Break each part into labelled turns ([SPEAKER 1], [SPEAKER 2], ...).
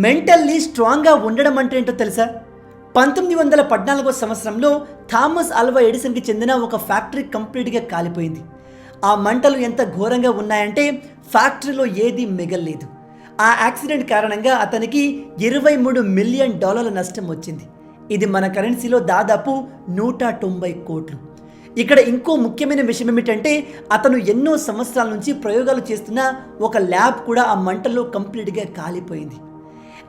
[SPEAKER 1] Mentally స్ట్రాంగ్గా ఉండడం అంటే ఏంటో తెలుసా? 1914 సంవత్సరంలో థామస్ ఆల్వా ఎడిసన్కి చెందిన ఒక ఫ్యాక్టరీ కంప్లీట్గా కాలిపోయింది. ఆ మంటలు ఎంత ఘోరంగా ఉన్నాయంటే ఫ్యాక్టరీలో ఏది మిగల్లేదు. ఆ యాక్సిడెంట్ కారణంగా అతనికి $23 మిలియన్ నష్టం వచ్చింది. ఇది మన కరెన్సీలో దాదాపు 190 కోట్లు. ఇక్కడ ఇంకో ముఖ్యమైన విషయం ఏమిటంటే అతను ఎన్నో సంవత్సరాల నుంచి ప్రయోగాలు చేస్తున్న ఒక ల్యాబ్ కూడా ఆ మంటల్లో కంప్లీట్గా కాలిపోయింది.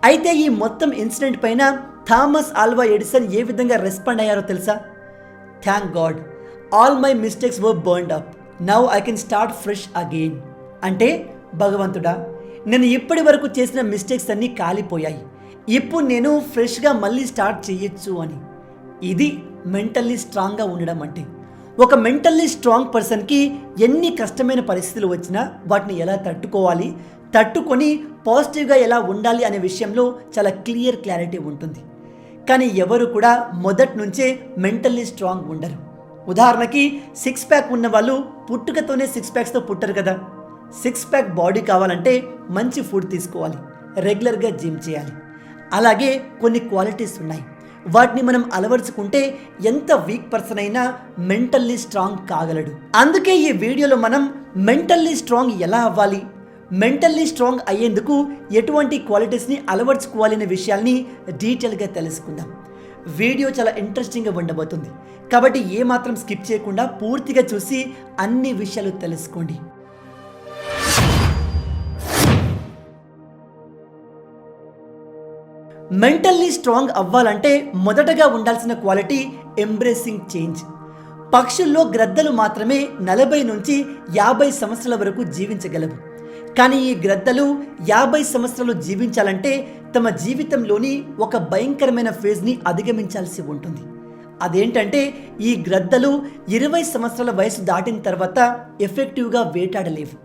[SPEAKER 1] అయితే ఈ మొత్తం ఇన్సిడెంట్ పైన థామస్ ఆల్వా ఎడిసన్ ఏ విధంగా రెస్పాండ్ అయ్యారో తెలుసా? Thank God, all my mistakes were burned up, now I can start fresh again. అంటే భగవంతుడా, నేను ఇప్పటి వరకు చేసిన మిస్టేక్స్ అన్నీ కాలిపోయాయి, ఇప్పుడు నేను ఫ్రెష్గా మళ్ళీ స్టార్ట్ చేయొచ్చు అని. ఇది మెంటల్లీ స్ట్రాంగ్గా ఉండడం అంటే. ఒక మెంటల్లీ స్ట్రాంగ్ పర్సన్కి ఎన్ని కష్టమైన పరిస్థితులు వచ్చినా వాటిని ఎలా తట్టుకోవాలి, తట్టుకొని పాజిటివ్గా ఎలా ఉండాలి అనే విషయంలో చాలా క్లారిటీ ఉంటుంది. కానీ ఎవరు కూడా మొదటి నుంచే మెంటల్లీ స్ట్రాంగ్ ఉండరు. ఉదాహరణకి 6 ప్యాక్ ఉన్న వాళ్ళు పుట్టుకతోనే 6 ప్యాక్స్తో పుట్టరు కదా. 6 ప్యాక్ బాడీ కావాలంటే మంచి ఫుడ్ తీసుకోవాలి, రెగ్యులర్గా జిమ్ చేయాలి. అలాగే కొన్ని క్వాలిటీస్ ఉన్నాయి, వాటిని మనం అలవరుచుకుంటే ఎంత వీక్ పర్సన్ అయినా మెంటల్లీ స్ట్రాంగ్ కాగలడు. అందుకే ఈ వీడియోలో మనం మెంటల్లీ స్ట్రాంగ్ ఎలా అవ్వాలి, మెంటల్లీ స్ట్రాంగ్ అయ్యేందుకు ఎటువంటి క్వాలిటీస్ని అలవర్చుకోవాలి అనే విషయాల్ని డీటెయిల్గా తెలుసుకుందాం. వీడియో చాలా ఇంట్రెస్టింగ్గా ఉండబోతుంది, కాబట్టి ఏమాత్రం స్కిప్ చేయకుండా పూర్తిగా చూసి అన్ని విషయాలు తెలుసుకోండి. మెంటల్లీ స్ట్రాంగ్ అవ్వాలంటే మొదటగా ఉండాల్సిన క్వాలిటీ ఎంబ్రేసింగ్ చేంజ్. పక్షుల్లో గ్రద్దలు మాత్రమే 40 నుంచి 50 సంవత్సరాల వరకు జీవించగలవు. కానీ ఈ గ్రద్దలు 50 సంవత్సరాలు జీవించాలంటే తమ జీవితంలోని ఒక భయంకరమైన ఫేజ్ని అధిగమించాల్సి ఉంటుంది. అదేంటంటే ఈ గ్రద్దలు 20 సంవత్సరాల వయసు దాటిన తర్వాత ఎఫెక్టివ్గా వేటాడలేవు.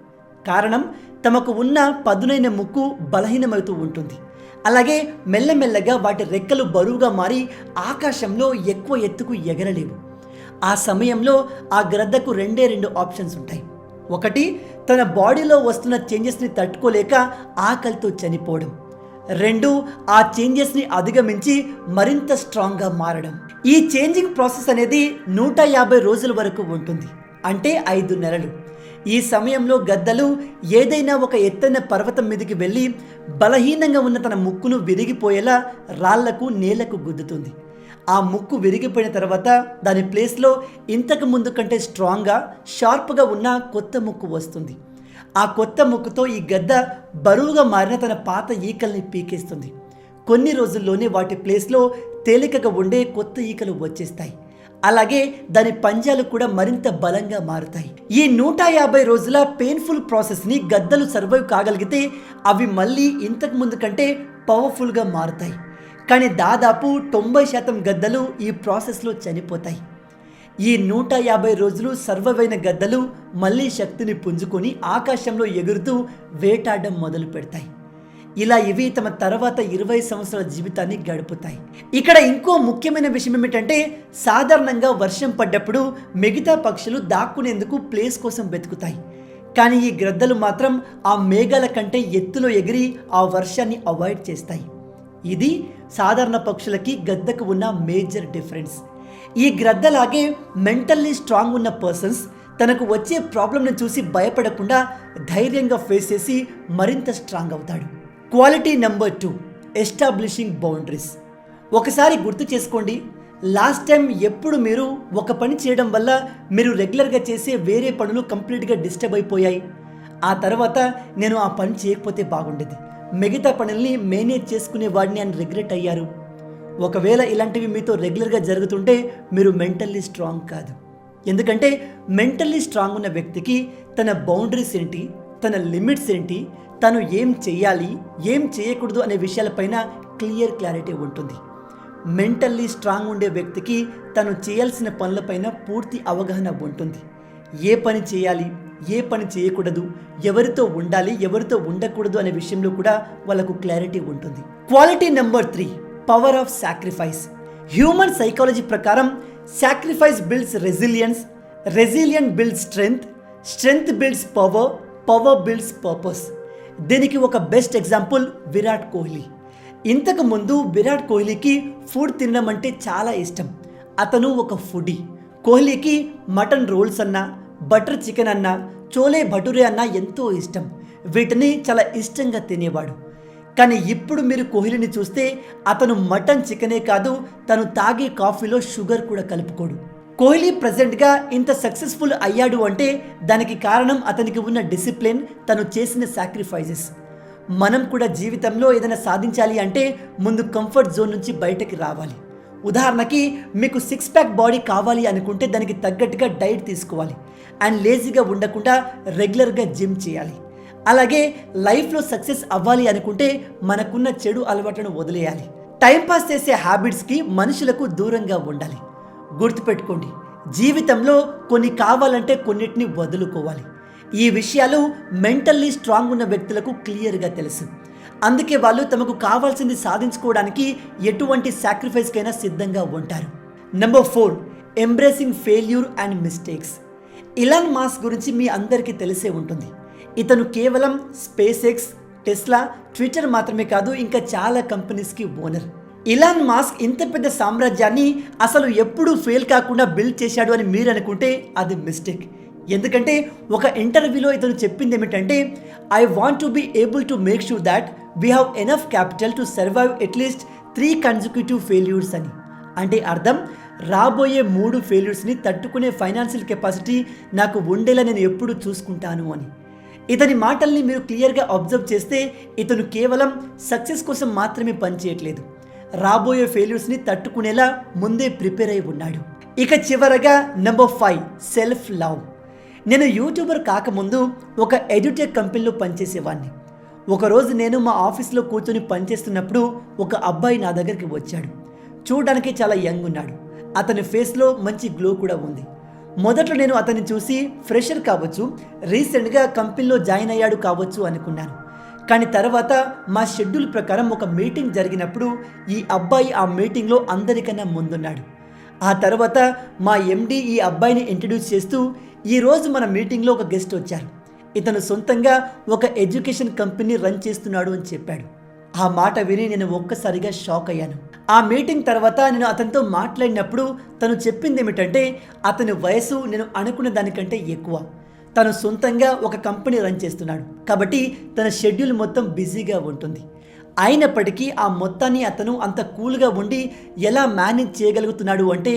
[SPEAKER 1] కారణం, తమకు ఉన్న పదునైన ముక్కు బలహీనమవుతూ ఉంటుంది. అలాగే మెల్లమెల్లగా వాటి రెక్కలు బరువుగా మారి ఆకాశంలో ఎక్కువ ఎత్తుకు ఎగరలేవు. ఆ సమయంలో ఆ గ్రద్దకు రెండు ఆప్షన్స్ ఉంటాయి. ఒకటి, తన బాడీలో వస్తున్న చేంజెస్ని తట్టుకోలేక ఆకలితో చనిపోవడం. 2, ఆ చేంజెస్ని అధిగమించి మరింత స్ట్రాంగ్గా మారడం. ఈ చేంజింగ్ ప్రాసెస్ అనేది 150 రోజుల వరకు ఉంటుంది, అంటే 5 నెలలు. ఈ సమయంలో గద్దలు ఏదైనా ఒక ఎత్తైన పర్వతం మీదకి వెళ్ళి బలహీనంగా ఉన్న తన ముక్కును విరిగిపోయేలా రాళ్లకు నేలకు గుద్దుతుంది. ఆ ముక్కు విరిగిపోయిన తర్వాత దాని ప్లేస్లో ఇంతకు ముందు కంటే స్ట్రాంగ్గా షార్ప్గా ఉన్న కొత్త ముక్కు వస్తుంది. ఆ కొత్త ముక్కుతో ఈ గద్ద బరువుగా మారిన తన పాత ఈకల్ని పీకేస్తుంది. కొన్ని రోజుల్లోనే వాటి ప్లేస్లో తేలికగా ఉండే కొత్త ఈకలు వచ్చేస్తాయి. అలాగే దాని పంజాలు కూడా మరింత బలంగా మారుతాయి. ఈ 150 రోజుల పెయిన్ఫుల్ ప్రాసెస్ని గద్దలు సర్వైవ్ కాగలిగితే అవి మళ్ళీ ఇంతకు ముందు కంటే పవర్ఫుల్గా మారుతాయి. కానీ దాదాపు 90% గద్దలు ఈ ప్రాసెస్లో చనిపోతాయి. ఈ 150 రోజులు సర్వైవ్ అయిన గద్దలు మళ్ళీ శక్తిని పుంజుకొని ఆకాశంలో ఎగురుతూ వేటాడడం మొదలు పెడతాయి. ఇలా ఇవి తమ తర్వాత 20 సంవత్సరాల జీవితాన్ని గడుపుతాయి. ఇక్కడ ఇంకో ముఖ్యమైన విషయం ఏమిటంటే, సాధారణంగా వర్షం పడ్డప్పుడు మిగతా పక్షులు దాక్కునేందుకు ప్లేస్ కోసం వెతుకుతాయి. కానీ ఈ గ్రద్దలు మాత్రం ఆ మేఘాల కంటే ఎత్తులో ఎగిరి ఆ వర్షాన్ని అవాయిడ్ చేస్తాయి. ఇది సాధారణ పక్షులకి గద్దకు ఉన్న మేజర్ డిఫరెన్స్. ఈ గ్రద్దలాగే మెంటల్లీ స్ట్రాంగ్ ఉన్న పర్సన్స్ తనకు వచ్చే ప్రాబ్లంని చూసి భయపడకుండా ధైర్యంగా ఫేస్ చేసి మరింత స్ట్రాంగ్ అవుతాడు. Quality number 2, establishing boundaries. ఒకసారి గుర్తు చేసుకోండి, లాస్ట్ టైం ఎప్పుడు మీరు ఒక పని చేయడం వల్ల మీరు రెగ్యులర్గా చేసే వేరే పనులు కంప్లీట్గా డిస్టర్బ్ అయిపోయాయి. ఆ తర్వాత నేను ఆ పని చేయకపోతే బాగుండేది, మిగతా పనుల్ని మేనేజ్ చేసుకునేవాడిని అని రిగ్రెట్ అయ్యారు. ఒకవేళ ఇలాంటివి మీతో రెగ్యులర్గా జరుగుతుంటే మీరు మెంటల్లీ స్ట్రాంగ్ కాదు. ఎందుకంటే మెంటల్లీ స్ట్రాంగ్ ఉన్న వ్యక్తికి తన బౌండరీస్ ఏంటి, తన లిమిట్స్ ఏంటి, తను ఏం చేయాలి, ఏం చేయకూడదు అనే విషయాలపైన క్లారిటీ ఉంటుంది. మెంటల్లీ స్ట్రాంగ్ ఉండే వ్యక్తికి తను చేయాల్సిన పనులపైన పూర్తి అవగాహన ఉంటుంది. ఏ పని చేయాలి, ఏ పని చేయకూడదు, ఎవరితో ఉండాలి, ఎవరితో ఉండకూడదు అనే విషయంలో కూడా వాళ్ళకు క్లారిటీ ఉంటుంది. Quality number 3, power of sacrifice. Human psychology ప్రకారం sacrifice builds resilience, resilience builds strength, strength builds power, power builds purpose. దీనికి ఒక బెస్ట్ ఎగ్జాంపుల్ విరాట్ కోహ్లీ. ఇంతకు ముందు విరాట్ కోహ్లీకి ఫుడ్ తినడం అంటే చాలా ఇష్టం. అతను ఒక ఫుడీ. కోహ్లీకి మటన్ రోల్స్ అన్నా, బటర్ చికెన్ అన్నా, చోలే భటూరే అన్నా ఎంతో ఇష్టం. వీటిని చాలా ఇష్టంగా తినేవాడు. కానీ ఇప్పుడు మీరు కోహ్లీని చూస్తే అతను మటన్ చికెనే కాదు, తను తాగే కాఫీలో షుగర్ కూడా కలుపుకోడు. కోహ్లీ ప్రజెంట్గా ఇంత సక్సెస్ఫుల్ అయ్యాడు అంటే దానికి కారణం అతనికి ఉన్న డిసిప్లిన్, తను చేసిన సాక్రిఫైజెస్. మనం కూడా జీవితంలో ఏదైనా సాధించాలి అంటే ముందు కంఫర్ట్ జోన్ నుంచి బయటకి రావాలి. ఉదాహరణకి మీకు 6 ప్యాక్ బాడీ కావాలి అనుకుంటే దానికి తగ్గట్టుగా డైట్ తీసుకోవాలి అండ్ లేజీగా ఉండకుండా రెగ్యులర్గా జిమ్ చేయాలి. అలాగే లైఫ్లో సక్సెస్ అవ్వాలి అనుకుంటే మనకున్న చెడు అలవాట్లను వదిలేయాలి. టైంపాస్ చేసే హ్యాబిట్స్కి మనుషులకు దూరంగా ఉండాలి. గుర్తుపెట్టుకోండి, జీవితంలో కొన్ని కావాలంటే కొన్నిటిని వదులుకోవాలి. ఈ విషయాలు మెంటల్లీ స్ట్రాంగ్ ఉన్న వ్యక్తులకు క్లియర్గా తెలుసు. అందుకే వాళ్ళు తమకు కావాల్సింది సాధించుకోవడానికి ఎటువంటి సాక్రిఫైస్కైనా సిద్ధంగా ఉంటారు. Number 4, embracing failure and mistakes. Ilan mask గురించి మీ అందరికీ తెలిసే ఉంటుంది. ఇతను కేవలం స్పేస్ ఎక్స్, టెస్లా, ట్విట్టర్ మాత్రమే కాదు, ఇంకా చాలా కంపెనీస్కి ఓనర్. ఇలాన్ మాస్క్ ఇంత పెద్ద సామ్రాజ్యాన్ని అసలు ఎప్పుడూ ఫెయిల్ కాకుండా బిల్డ్ చేశాడు అని మీరు అనుకుంటే అది మిస్టేక్. ఎందుకంటే ఒక ఇంటర్వ్యూలో ఇతను చెప్పింది ఏమిటంటే, I want to be able to make sure that we have enough capital to survive at least 3 consecutive failures అని. అంటే అర్థం, రాబోయే 3 ఫెయిల్యూర్స్ని తట్టుకునే ఫైనాన్షియల్ కెపాసిటీ నాకు ఉండేలా నేను ఎప్పుడు చూసుకుంటాను అని. ఇతని మాటల్ని మీరు క్లియర్గా అబ్జర్వ్ చేస్తే ఇతను కేవలం సక్సెస్ కోసం మాత్రమే పనిచేయట్లేదు, రాబోయే ఫెయిల్యూర్స్ని తట్టుకునేలా ముందే ప్రిపేర్ అయి ఉన్నాడు. ఇక చివరగా నెంబర్ 5, సెల్ఫ్ లవ్. నేను యూట్యూబర్ కాకముందు ఒక ఎడ్యుటెక్ కంపెనీలో పనిచేసేవాడిని. ఒకరోజు నేను మా ఆఫీస్లో కూర్చొని పనిచేస్తున్నప్పుడు ఒక అబ్బాయి నా దగ్గరికి వచ్చాడు. చూడడానికి చాలా యంగ్ ఉన్నాడు. అతని ఫేస్లో మంచి గ్లో కూడా ఉంది. మొదట్లో నేను అతన్ని చూసి ఫ్రెషర్ కావచ్చు, రీసెంట్గా కంపెనీలో జాయిన్ అయ్యాడు కావచ్చు అనుకున్నాను. కానీ తర్వాత మా షెడ్యూల్ ప్రకారం ఒక మీటింగ్ జరిగినప్పుడు ఈ అబ్బాయి ఆ మీటింగ్లో అందరికన్నా ముందున్నాడు. ఆ తర్వాత మా ఎండి ఈ అబ్బాయిని ఇంట్రడ్యూస్ చేస్తూ, ఈరోజు మన మీటింగ్లో ఒక గెస్ట్ వచ్చారు, ఇతను సొంతంగా ఒక ఎడ్యుకేషన్ కంపెనీ రన్ చేస్తున్నాడు అని చెప్పాడు. ఆ మాట విని నేను ఒక్కసారిగా షాక్ అయ్యాను. ఆ మీటింగ్ తర్వాత నేను అతనితో మాట్లాడినప్పుడు తను చెప్పింది ఏమిటంటే, అతని వయసు నేను అనుకున్న దానికంటే ఎక్కువ. తను సొంతంగా ఒక కంపెనీ రన్ చేస్తున్నాడు కాబట్టి తన షెడ్యూల్ మొత్తం బిజీగా ఉంటుంది. అయినప్పటికీ ఆ మొత్తాన్ని అతను అంత కూల్గా ఉండి ఎలా మేనేజ్ చేయగలుగుతున్నాడు అంటే,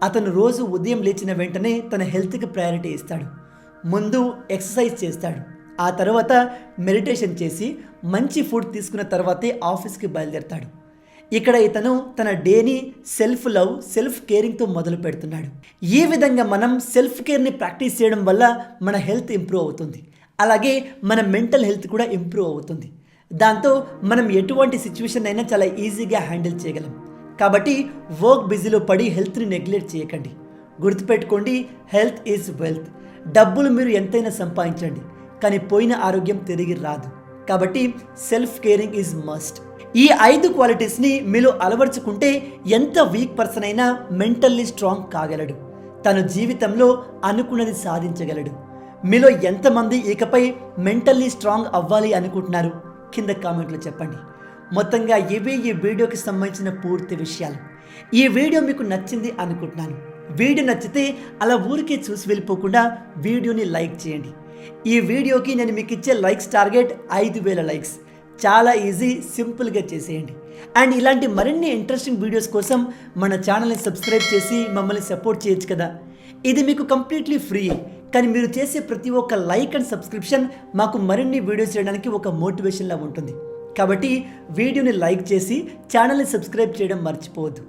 [SPEAKER 1] అతను రోజు ఉదయం లేచిన వెంటనే తన హెల్త్కి ప్రయారిటీ ఇస్తాడు. ముందు ఎక్సర్సైజ్ చేస్తాడు, ఆ తర్వాత మెడిటేషన్ చేసి మంచి ఫుడ్ తీసుకున్న తర్వాతే ఆఫీస్కి బయలుదేరతాడు. ఇక్కడ ఇతను తన డేని సెల్ఫ్ లవ్, సెల్ఫ్ కేరింగ్తో మొదలు పెడుతున్నాడు. ఈ విధంగా మనం సెల్ఫ్ కేర్ని ప్రాక్టీస్ చేయడం వల్ల మన హెల్త్ ఇంప్రూవ్ అవుతుంది. అలాగే మన మెంటల్ హెల్త్ కూడా ఇంప్రూవ్ అవుతుంది. దాంతో మనం ఎటువంటి సిచ్యువేషన్ అయినా చాలా ఈజీగా హ్యాండిల్ చేయగలం. కాబట్టి వర్క్ బిజీలో పడి హెల్త్ని నెగ్లెక్ట్ చేయకండి. గుర్తుపెట్టుకోండి, హెల్త్ ఈజ్ వెల్త్. డబ్బులు మీరు ఎంతైనా సంపాదించండి, కానీ పోయిన ఆరోగ్యం తిరిగి రాదు. కాబట్టి సెల్ఫ్ కేరింగ్ ఈజ్ మస్ట్. ఈ 5 క్వాలిటీస్ని మీలో అలవర్చుకుంటే ఎంత వీక్ పర్సన్ అయినా మెంటల్లీ స్ట్రాంగ్ కాగలడు, తన జీవితంలో అనుకున్నది సాధించగలడు. మీలో ఎంతమంది ఇకపై మెంటల్లీ స్ట్రాంగ్ అవ్వాలి అనుకుంటున్నారు కింద కామెంట్లో చెప్పండి. మొత్తంగా ఇవే ఈ వీడియోకి సంబంధించిన పూర్తి విషయాలు. ఈ వీడియో మీకు నచ్చింది అనుకుంటున్నాను. వీడియో నచ్చితే అలా ఊరికే చూసి వెళ్ళిపోకుండా వీడియోని లైక్ చేయండి. ఈ వీడియోకి నేను మీకు ఇచ్చే లైక్స్ టార్గెట్ 5,000 లైక్స్. చాలా ఈజీ, సింపుల్గా చేసేయండి. అండ్ ఇలాంటి మరిన్ని ఇంట్రెస్టింగ్ వీడియోస్ కోసం మన ఛానల్ని సబ్స్క్రైబ్ చేసి మమ్మల్ని సపోర్ట్ చేయొచ్చు కదా. ఇది మీకు కంప్లీట్లీ ఫ్రీ, కానీ మీరు చేసే ప్రతి ఒక్క లైక్ అండ్ సబ్స్క్రిప్షన్ మాకు మరిన్ని వీడియోస్ చేయడానికి ఒక మోటివేషన్లా ఉంటుంది. కాబట్టి వీడియోని లైక్ చేసి ఛానల్ని సబ్స్క్రైబ్ చేయడం మర్చిపోవద్దు.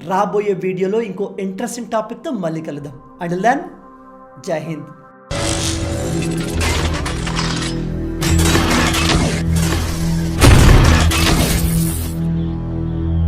[SPEAKER 1] రాబోయే వీడియోలో ఇంకో ఇంట్రెస్టింగ్ టాపిక్తో మళ్ళీ కలుద్దాం. అంటిల్ దెన్, జై హింద్.